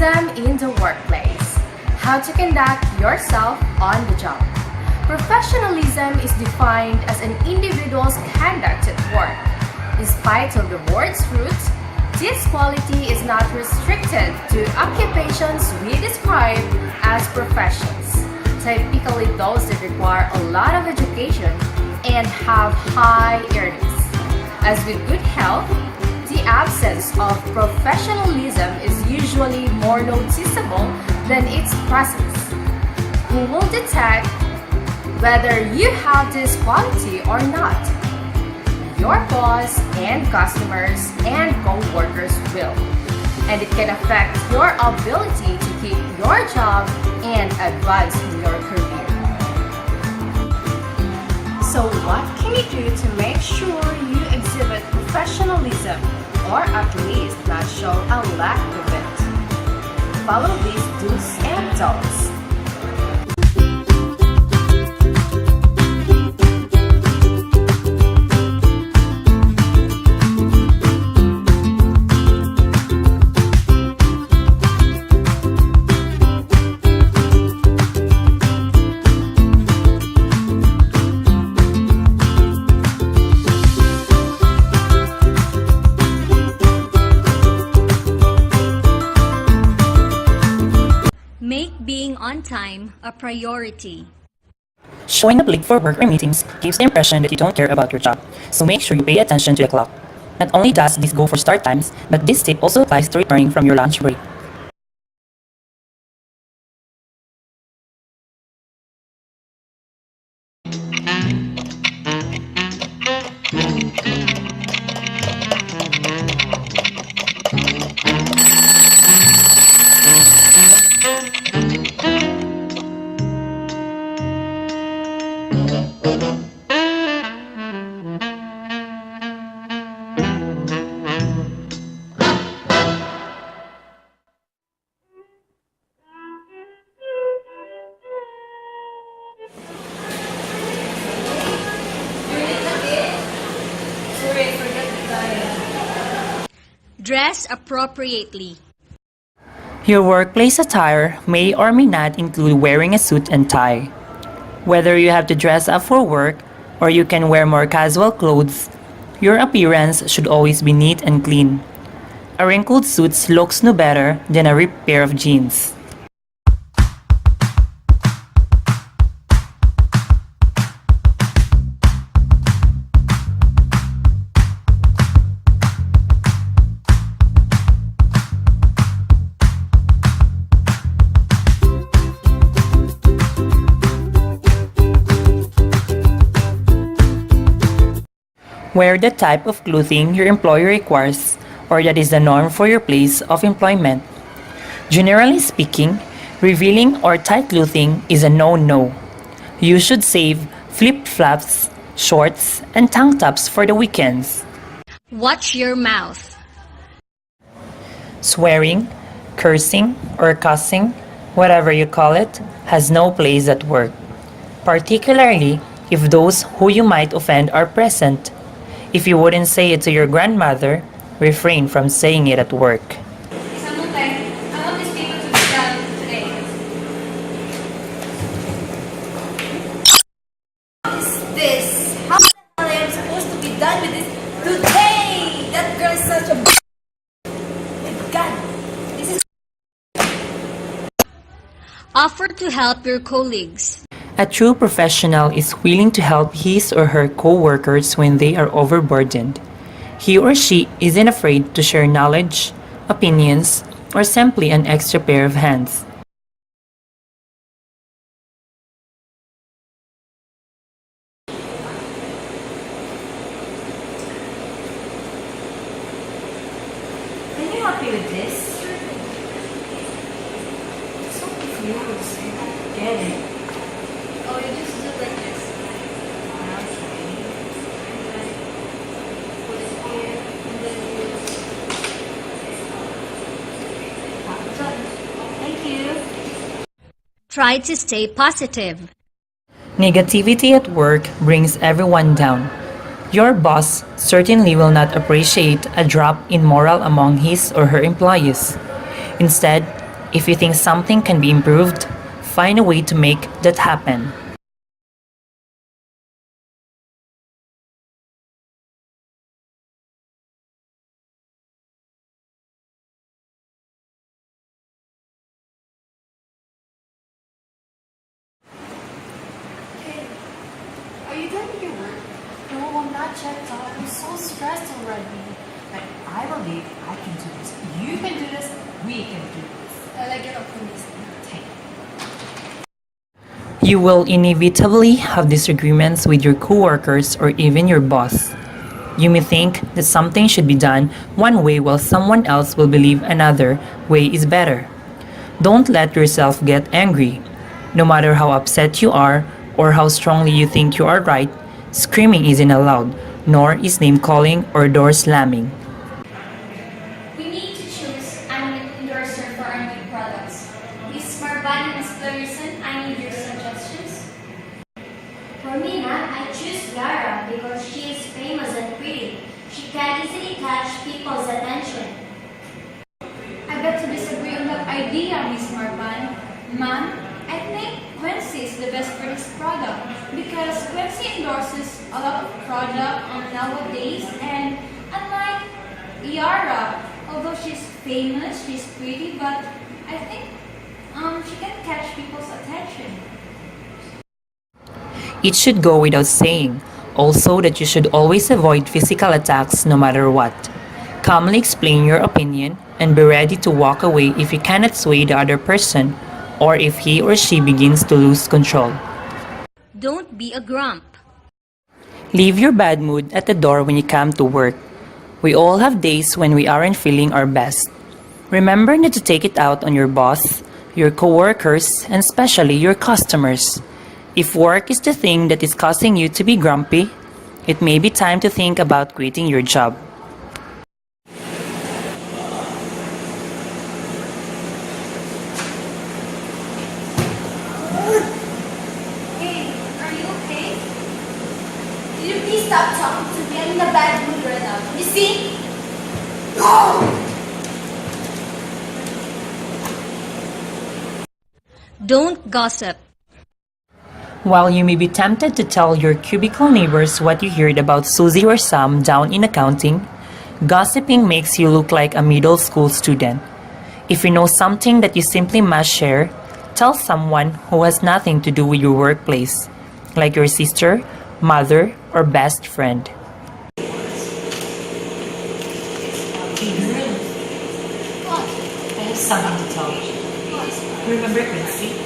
Professionalism in the workplace. How to conduct yourself on the job. Professionalism is defined as an individual's conduct at work. In spite of the word's roots, this quality is not restricted to occupations we describe as professions, typically those that require a lot of education and have high earnings. As with good health, the absence of professionalism is usually more noticeable than its presence. Who will detect whether you have this quality or not? Your boss and customers and co-workers will. And it can affect your ability to keep your job and advance in your career. So what can you do to make sure you exhibit professionalism, or at least not show a lack of it? Follow these do's and don'ts. Make being on time a priority. Showing up late for work or meetings gives the impression that you don't care about your job, so make sure you pay attention to the clock. Not only does this go for start times, but this tip also applies to returning from your lunch break. Dress appropriately. Your workplace attire may or may not include wearing a suit and tie. Whether you have to dress up for work or you can wear more casual clothes, your appearance should always be neat and clean. A wrinkled suit looks no better than a ripped pair of jeans. Wear the type of clothing your employer requires or that is the norm for your place of employment. Generally speaking, revealing or tight clothing is a no-no. You should save flip-flops, shorts, and tank tops for the weekends. Watch your mouth. Swearing, cursing, or cussing, whatever you call it, has no place at work, particularly if those who you might offend are present. If you wouldn't say it to your grandmother, refrain from saying it at work. I want these people to be done today. What is this? How the hell am I supposed to be done with this today? That girl is such a my God. This is Offer to help your colleagues. A true professional is willing to help his or her co-workers when they are overburdened. He or she isn't afraid to share knowledge, opinions, or simply an extra pair of hands. Can you help me with this? It's so confused. I don't get it. Oh, you just do like this. Put it here, and then you... Done. Thank you. Try to stay positive. Negativity at work brings everyone down. Your boss certainly will not appreciate a drop in morale among his or her employees. Instead, If you think something can be improved, find a way to make that happen. Hey, are you done with your work? No, I'm not yet, Todd. I'm so stressed already. But I believe I can do this. You can do this. We can do this. I like your optimism. You will inevitably have disagreements with your coworkers or even your boss. You may think that something should be done one way while someone else will believe another way is better. Don't let yourself get angry. No matter how upset you are or how strongly you think you are right, screaming isn't allowed, nor is name calling or door slamming. We need to choose an endorser for our new products. Ms. Marvani and Florison, I need your suggestions. For me, I choose Yara because she is famous and pretty. She can easily catch people's attention. I bet to disagree on that idea, Miss Marban. Ma'am, I think Quincy is the best for this product because Quincy endorses a lot of product nowadays, and unlike Yara, although she's famous, she's pretty, but I think she can catch people's attention. It should go without saying, also, that you should always avoid physical attacks no matter what. Calmly explain your opinion and be ready to walk away if you cannot sway the other person or if he or she begins to lose control. Don't be a grump. Leave your bad mood at the door when you come to work. We all have days when we aren't feeling our best. Remember not to take it out on your boss, your coworkers, and especially your customers. If work is the thing that is causing you to be grumpy, it may be time to think about quitting your job. Hey, are you okay? Can you please stop talking to me? I'm in a bad mood right now. You see? Don't gossip. While you may be tempted to tell your cubicle neighbors what you heard about Susie or Sam down in accounting, gossiping makes you look like a middle school student. If you know something that you simply must share, tell someone who has nothing to do with your workplace, like your sister, mother, or best friend. I have something to tell you. Remember Quincy?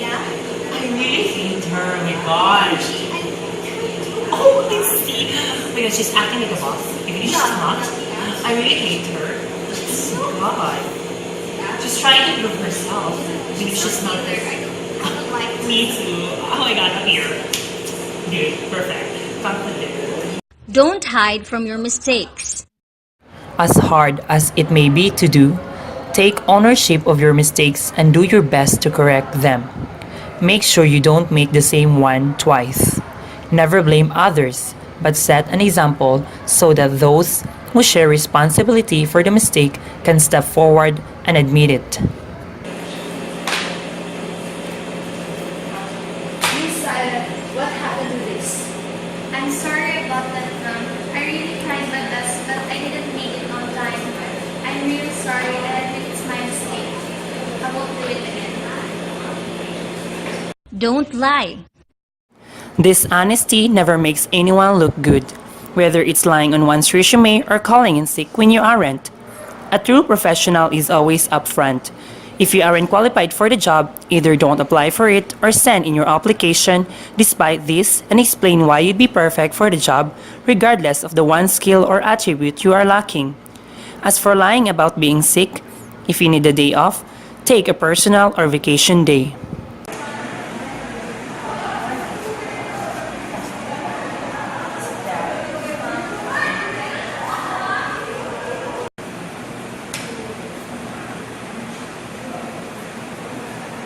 Yeah? I really hate her. Oh my gosh. Oh, I see. Oh my god, she's acting like a boss. Even if she's not. I really hate her. Oh my god. She's trying to prove herself. Even if she's not there. Me too. Oh my god, I'm here. Good, perfect. Confident. Don't hide from your mistakes. As hard as it may be to do, take ownership of your mistakes and do your best to correct them. Make sure you don't make the same one twice. Never blame others, but set an example so that those who share responsibility for the mistake can step forward and admit it. Miss Ida, what happened to this? I'm sorry about that, ma'am. I really tried my best, but I didn't make it on time. I'm really sorry, and I admit it's my mistake. I won't do it again. Don't lie. Dishonesty never makes anyone look good, whether it's lying on one's resume or calling in sick when you aren't. A true professional is always upfront. If you aren't qualified for the job, either don't apply for it or send in your application despite this and explain why you'd be perfect for the job regardless of the one skill or attribute you are lacking. As for lying about being sick, if you need a day off, take a personal or vacation day.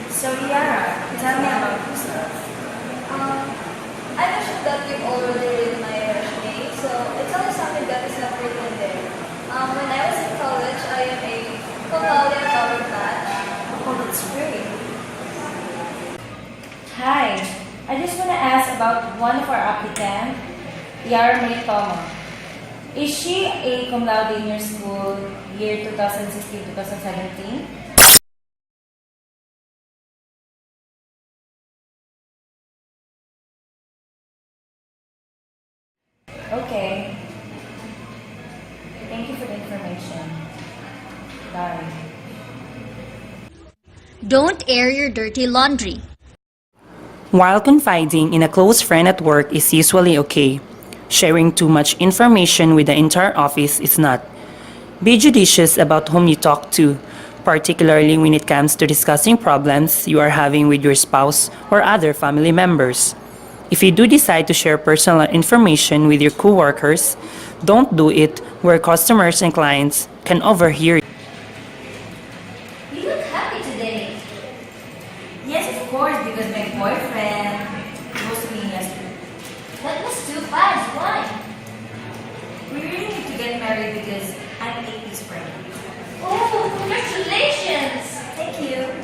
So, Yara, tell me about yourself. I mentioned that you've already read my resume, so it's only something that is not written there. When I was in college, I am a cum laude cover batch. Oh, about one of our applicants, Yara May Tomo. Is she a cum laude in your school year 2016-2017? Okay. Thank you for the information. Bye. Don't air your dirty laundry. While confiding in a close friend at work is usually okay, sharing too much information with the entire office is not. Be judicious about whom you talk to, particularly when it comes to discussing problems you are having with your spouse or other family members. If you do decide to share personal information with your coworkers, don't do it where customers and clients can overhear. You look happy today. Yes, of course, because my boyfriend proposed to me yesterday. That was too fast. Why? We really need to get married because I'm 8 weeks pregnant. Oh, congratulations! Thank you.